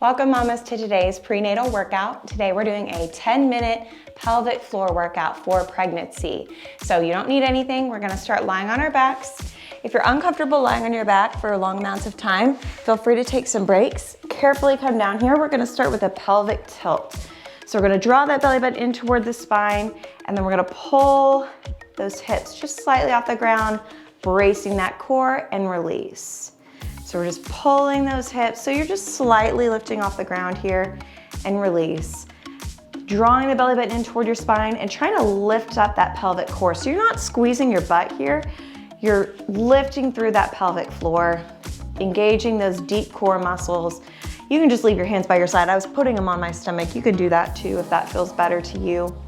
Welcome mamas to today's prenatal workout. Today we're doing a 10-minute pelvic floor workout for pregnancy. So you don't need anything. We're gonna start lying on our backs. If you're uncomfortable lying on your back for long amounts of time, feel free to take some breaks. Carefully come down here. We're gonna start with a pelvic tilt. So we're gonna draw that belly button in toward the spine, and then we're gonna pull those hips just slightly off the ground, bracing that core and release. So we're just pulling those hips. So you're just slightly lifting off the ground here and release. Drawing the belly button in toward your spine and trying to lift up that pelvic core. So you're not squeezing your butt here. You're lifting through that pelvic floor, engaging those deep core muscles. You can just leave your hands by your side. I was putting them on my stomach. You can do that too if that feels better to you.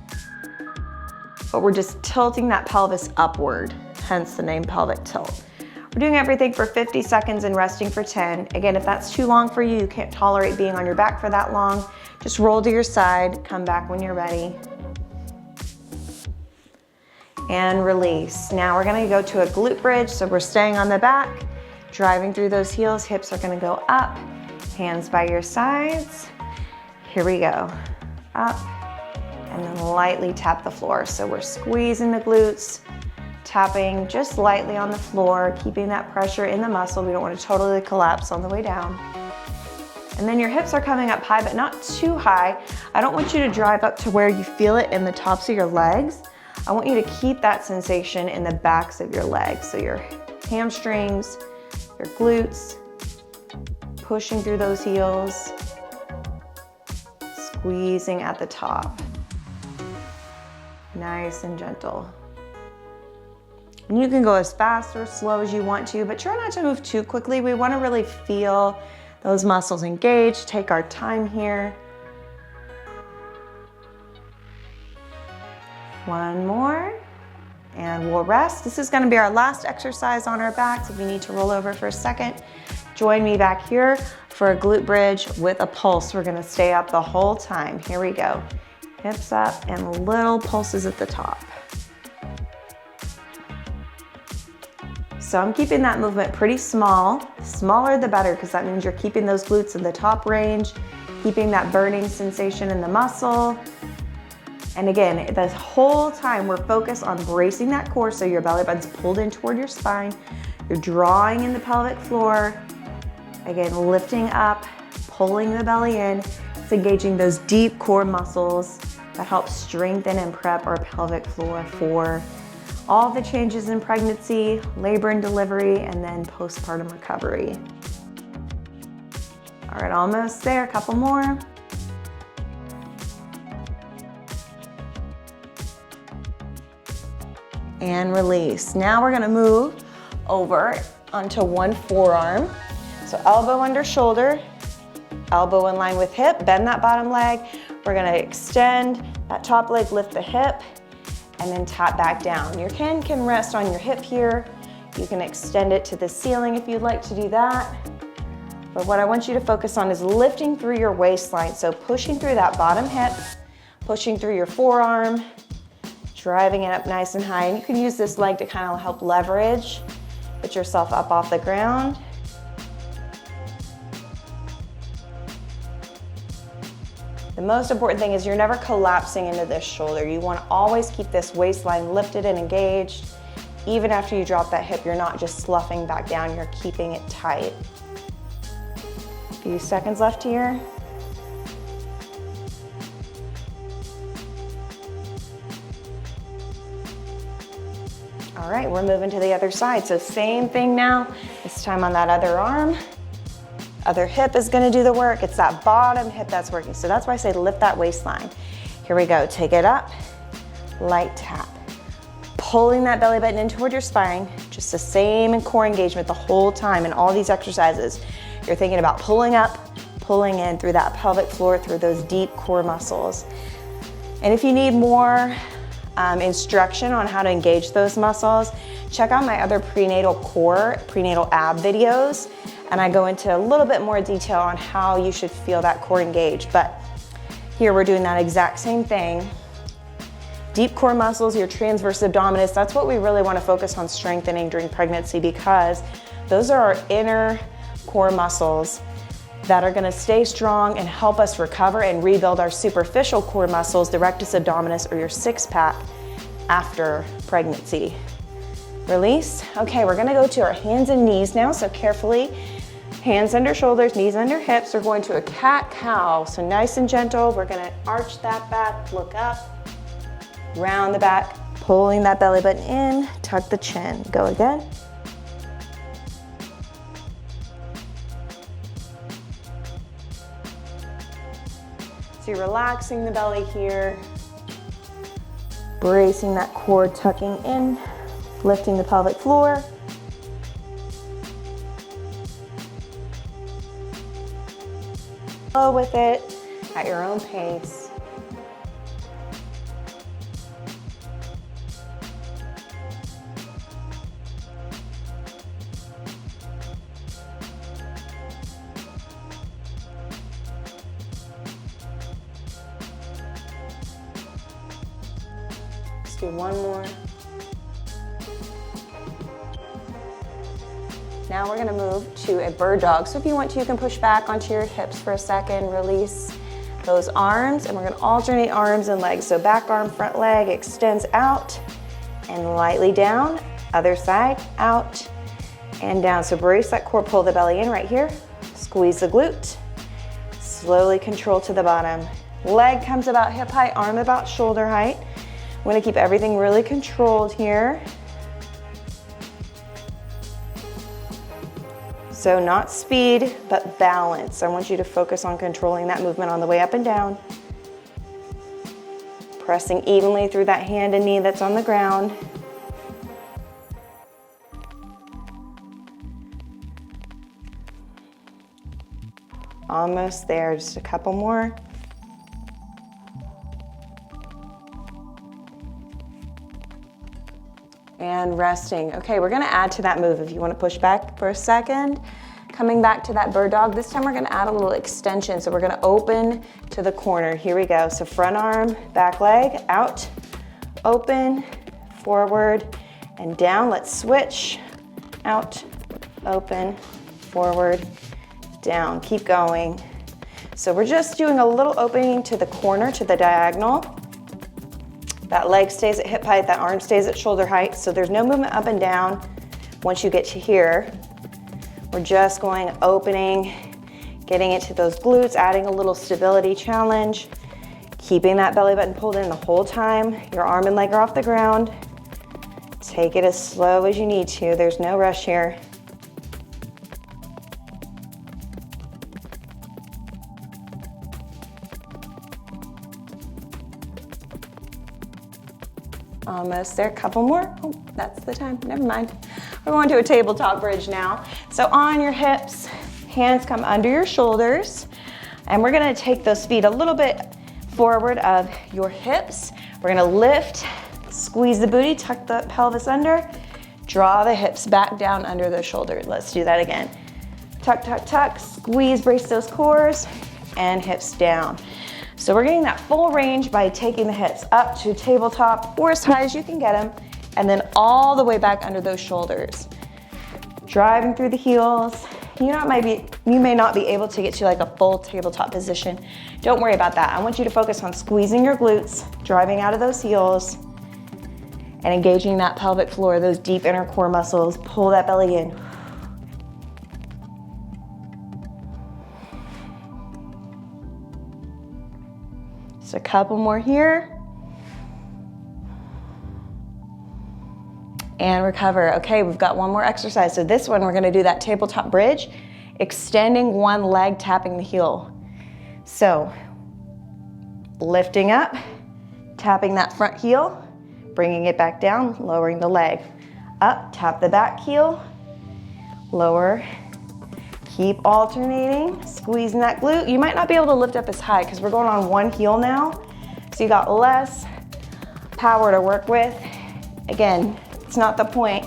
But we're just tilting that pelvis upward, hence the name pelvic tilt. We're doing everything for 50 seconds and resting for 10. Again, if that's too long for you, you can't tolerate being on your back for that long, just roll to your side, come back when you're ready. And release. Now we're gonna go to a glute bridge, so we're staying on the back, driving through those heels, hips are gonna go up, hands by your sides. Here we go, up, and then lightly tap the floor. So we're squeezing the glutes, tapping just lightly on the floor, keeping that pressure in the muscle. We don't want to totally collapse on the way down. And then your hips are coming up high, but not too high. I don't want you to drive up to where you feel it in the tops of your legs. I want you to keep that sensation in the backs of your legs. So your hamstrings, your glutes, pushing through those heels, squeezing at the top. Nice and gentle. And you can go as fast or slow as you want to, but try not to move too quickly. We want to really feel those muscles engaged. Take our time here. One more, and we'll rest. This is going to be our last exercise on our backs. If you need to roll over for a second, join me back here for a glute bridge with a pulse. We're going to stay up the whole time. Here we go. Hips up and little pulses at the top. So I'm keeping that movement pretty small. Smaller the better, because that means you're keeping those glutes in the top range, keeping that burning sensation in the muscle. And again, the whole time we're focused on bracing that core so your belly button's pulled in toward your spine. You're drawing in the pelvic floor. Again, lifting up, pulling the belly in. It's engaging those deep core muscles that help strengthen and prep our pelvic floor for all the changes in pregnancy, labor and delivery, and then postpartum recovery. All right, almost there, a couple more. And release. Now we're gonna move over onto one forearm. So elbow under shoulder, elbow in line with hip, bend that bottom leg. We're gonna extend that top leg, lift the hip, and then tap back down. Your hand can rest on your hip here. You can extend it to the ceiling if you'd like to do that. But what I want you to focus on is lifting through your waistline. So pushing through that bottom hip, pushing through your forearm, driving it up nice and high. And you can use this leg to kind of help leverage, get yourself up off the ground. The most important thing is you're never collapsing into this shoulder. You want to always keep this waistline lifted and engaged. Even after you drop that hip, you're not just sloughing back down, you're keeping it tight. A few seconds left here. All right, we're moving to the other side. So same thing now, this time on that other arm. Other hip is gonna do the work. It's that bottom hip that's working. So that's why I say lift that waistline. Here we go, take it up, light tap. Pulling that belly button in toward your spine, just the same in core engagement the whole time in all these exercises. You're thinking about pulling up, pulling in through that pelvic floor, through those deep core muscles. And if you need more instruction on how to engage those muscles, check out my other prenatal ab videos. And I go into a little bit more detail on how you should feel that core engaged. But here we're doing that exact same thing. Deep core muscles, your transverse abdominis, that's what we really want to focus on strengthening during pregnancy, because those are our inner core muscles that are gonna stay strong and help us recover and rebuild our superficial core muscles, the rectus abdominis or your six pack after pregnancy. Release. Okay, we're gonna go to our hands and knees now, so carefully, hands under shoulders, knees under hips. We're going to a cat-cow, so nice and gentle. We're gonna arch that back, look up, round the back, pulling that belly button in, tuck the chin. Go again. So you're relaxing the belly here, bracing that core, tucking in, lifting the pelvic floor. Flow with it at your own pace. Let's do one more. Now we're gonna move to a bird dog. So if you want to, you can push back onto your hips for a second, release those arms, and we're gonna alternate arms and legs. So back arm, front leg extends out and lightly down. Other side, out and down. So brace that core, pull the belly in right here. Squeeze the glute. Slowly control to the bottom. Leg comes about hip height, arm about shoulder height. I'm gonna keep everything really controlled here. So not speed, but balance. I want you to focus on controlling that movement on the way up and down. Pressing evenly through that hand and knee that's on the ground. Almost there, just a couple more. And resting. Okay, we're gonna add to that move. If you wanna push back for a second, coming back to that bird dog, this time we're gonna add a little extension. So we're gonna open to the corner. Here we go. So front arm, back leg, out, open, forward, and down. Let's switch. Out, open, forward, down. Keep going. So we're just doing a little opening to the corner, to the diagonal. That leg stays at hip height, that arm stays at shoulder height, so there's no movement up and down once you get to here. We're just going opening, getting it to those glutes, adding a little stability challenge, keeping that belly button pulled in the whole time. Your arm and leg are off the ground. Take it as slow as you need to. There's no rush here. Almost there, couple more. Oh, that's the time, never mind. We're going to a tabletop bridge now. So on your hips, hands come under your shoulders, and we're gonna take those feet a little bit forward of your hips. We're gonna lift, squeeze the booty, tuck the pelvis under, draw the hips back down under the shoulders. Let's do that again. Tuck, tuck, tuck, squeeze, brace those cores, and hips down. So we're getting that full range by taking the hips up to tabletop or as high as you can get them, and then all the way back under those shoulders. Driving through the heels. You may not be able to get to like a full tabletop position. Don't worry about that. I want you to focus on squeezing your glutes, driving out of those heels, and engaging that pelvic floor, those deep inner core muscles. Pull that belly in. Just a couple more here. And recover. Okay, we've got one more exercise. So this one, we're gonna do that tabletop bridge, extending one leg, tapping the heel. So, lifting up, tapping that front heel, bringing it back down, lowering the leg. Up, tap the back heel, lower, keep alternating, squeezing that glute. You might not be able to lift up as high because we're going on one heel now. So you got less power to work with. Again, it's not the point.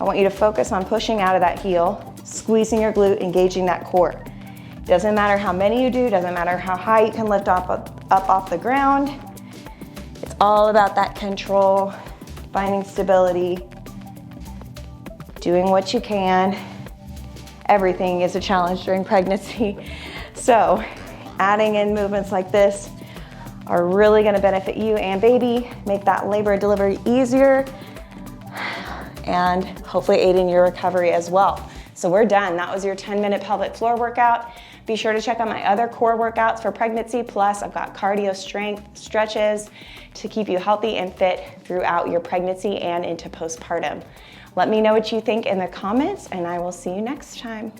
I want you to focus on pushing out of that heel, squeezing your glute, engaging that core. Doesn't matter how many you do, doesn't matter how high you can lift up off the ground. It's all about that control, finding stability, doing what you can. Everything is a challenge during pregnancy. So adding in movements like this are really gonna benefit you and baby, make that labor and delivery easier, and hopefully aid in your recovery as well. So we're done. That was your 10-minute pelvic floor workout. Be sure to check out my other core workouts for pregnancy. Plus, I've got cardio strength stretches to keep you healthy and fit throughout your pregnancy and into postpartum. Let me know what you think in the comments, and I will see you next time.